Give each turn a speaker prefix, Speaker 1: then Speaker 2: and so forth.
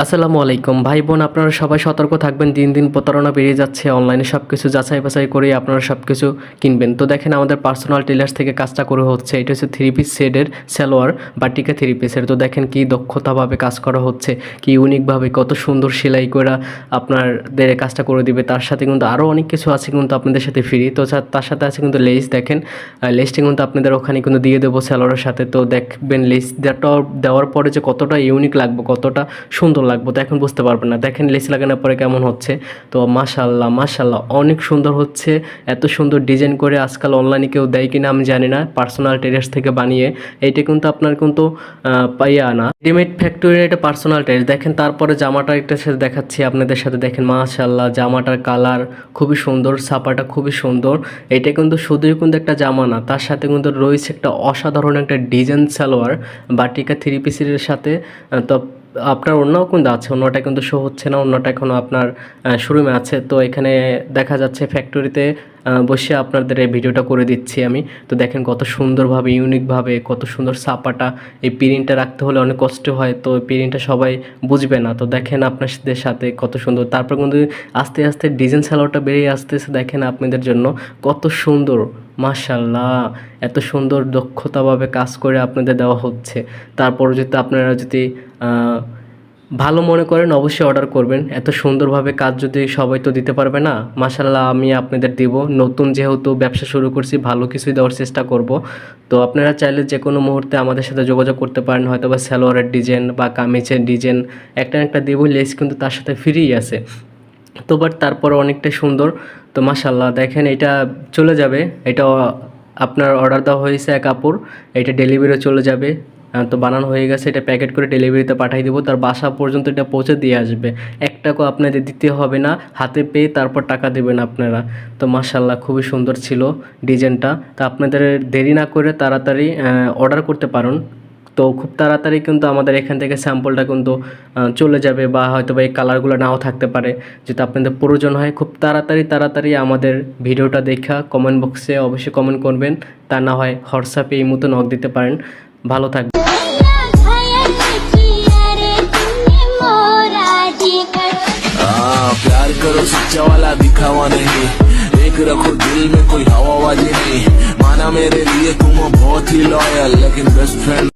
Speaker 1: আসসালামু আলাইকুম ভাই বোন, আপনারা সবাই সতর্ক থাকবেন। দিন দিন প্রতারণা বেরিয়ে যাচ্ছে। অনলাইনে সব কিছু যাচাই বাছাই করে আপনারা সব কিছু কিনবেন। তো দেখেন আমাদের পার্সোনাল টেলার্স থেকে কাজটা করে হচ্ছে। এটা হচ্ছে 3 পিস সেটের সালোয়ার বাটিকা 3 পিসের। তো দেখেন কি দক্ষতাভাবে কাজ করা হচ্ছে, কি ইউনিকভাবে কত সুন্দর সেলাই করে আপনাদের কাজটা করে দিবে। তার সাথে কিন্তু আরও অনেক কিছু আছে কিন্তু আপনাদের সাথে ফ্রি। তো তার সাথে আছে কিন্তু লেস। দেখেন লেসটি কিন্তু আপনাদের ওখানে কিন্তু দিয়ে দেবো সালোয়ারের সাথে। তো দেখবেন লেস দেওয়ার পরে যে কতটা ইউনিক লাগবে, কতটা সুন্দর লাগবে, তো এখন বুঝতে পারবেন না। দেখেন লেস লাগানোর পরে কেমন হচ্ছে। তো মাশাআল্লাহ মাশাআল্লাহ অনেক সুন্দর হচ্ছে। এত সুন্দর ডিজাইন করে আজকাল অনলাইনে কেউ দেয় কিনা আমি জানি না। পার্সোনাল টেলার্স থেকে বানিয়ে এইটা কিন্তু আপনার কিন্তু পাইয়া না, রেডিমেড ফ্যাক্টরি। এটা পার্সোনাল টেলার্স। দেখেন তারপরে জামাটা একটা সাথে দেখাচ্ছি আপনাদের সাথে। দেখেন মাশাআল্লাহ জামাটার কালার খুবই সুন্দর, ছাপাটা খুবই সুন্দর। এটা কিন্তু শুধুই কিন্তু একটা জামা না, তার সাথে কিন্তু রয়েছে একটা অসাধারণ একটা ডিজাইন সালোয়ার বাটিকা 3 পিসের সাথে। তো আপনার অন্যও কিন্তু আছে, অন্যটা কিন্তু শো হচ্ছে না, অন্যটা এখনও আপনার শোরুমে আছে। তো এখানে দেখা যাচ্ছে ফ্যাক্টরিতে বসে আপনাদের এই ভিডিওটা করে দিচ্ছি আমি। তো দেখেন কত সুন্দরভাবে ইউনিকভাবে কত সুন্দর ছাপাটা। এই প্রিন্টটা রাখতে হলে অনেক কষ্ট হয়, তো প্রিন্টটা সবাই বুঝবে না। তো দেখেন আপনাদের সাথে কত সুন্দর। তারপর কিন্তু আস্তে আস্তে ডিজাইন সালোয়ারটা বেরিয়ে আসতেছে। দেখেন আপনাদের জন্য কত সুন্দর, মাশাআল্লাহ এত সুন্দর দক্ষতাভাবে কাজ করে আপনাদের দেওয়া হচ্ছে। তারপর যদি আপনারা যদি ভালো মনে করেন অবশ্যই অর্ডার করবেন। এত সুন্দরভাবে কাজ যদি সবাই তো দিতে পারবে না। মাশাআল্লাহ আমি আপনাদের দিব। নতুন যেহেতু ব্যবসা শুরু করছি, ভালো কিছুই দেওয়ার চেষ্টা করব। তো আপনারা চাইলে যে কোনো মুহূর্তে আমাদের সাথে যোগাযোগ করতে পারেন। হয়তো বা সালোয়ারের ডিজাইন বা কামিজের ডিজাইন একটা একটা দেবো। লেস কিন্তু তার সাথে ফ্রি আছে। তো বাট তারপরে অনেকটা সুন্দর। তো মাশাআল্লাহ দেখেন এটা চলে যাবে। এটা আপনার অর্ডার দেওয়া হয়েছে এক কাপড়, এটা ডেলিভারি চলে যাবে। তো বানানো হয়ে গেছে, এটা প্যাকেট করে ডেলিভারিতে পাঠিয়ে দেবো। তার বাসা পর্যন্ত এটা পৌঁছে দিয়ে আসবে। 1 টাকাও আপনাদের দিতে হবে না, হাতে পেয়ে তারপর টাকা দেবেন আপনারা। তো মাশাআল্লাহ খুবই সুন্দর ছিল ডিজাইনটা। তো আপনাদের দেরি না করে তাড়াতাড়ি অর্ডার করতে পারেন। তো খুব তাড়াতাড়ি কিন্তু আমাদের এখান থেকে স্যাম্পলটা কিন্তু চলে যাবে, বা হয়তো বা এই কালারগুলো নাও থাকতে পারে। যদি আপনাদের প্রয়োজন হয় খুব তাড়াতাড়ি আমাদের ভিডিওটা দেখা কমেন্ট বক্সে অবশ্যই কমেন্ট করবেন। তা না হয় হোয়াটসঅ্যাপে এই মতো নক দিতে পারেন। ভালো থাকবেন।
Speaker 2: प्यार करो सच्चा वाला दिखावा नहीं, एक रखो दिल में कोई हवाबाजी नहीं। माना मेरे लिए तुम बहुत ही लॉयल, लेकिन बेस्ट फ्रेंड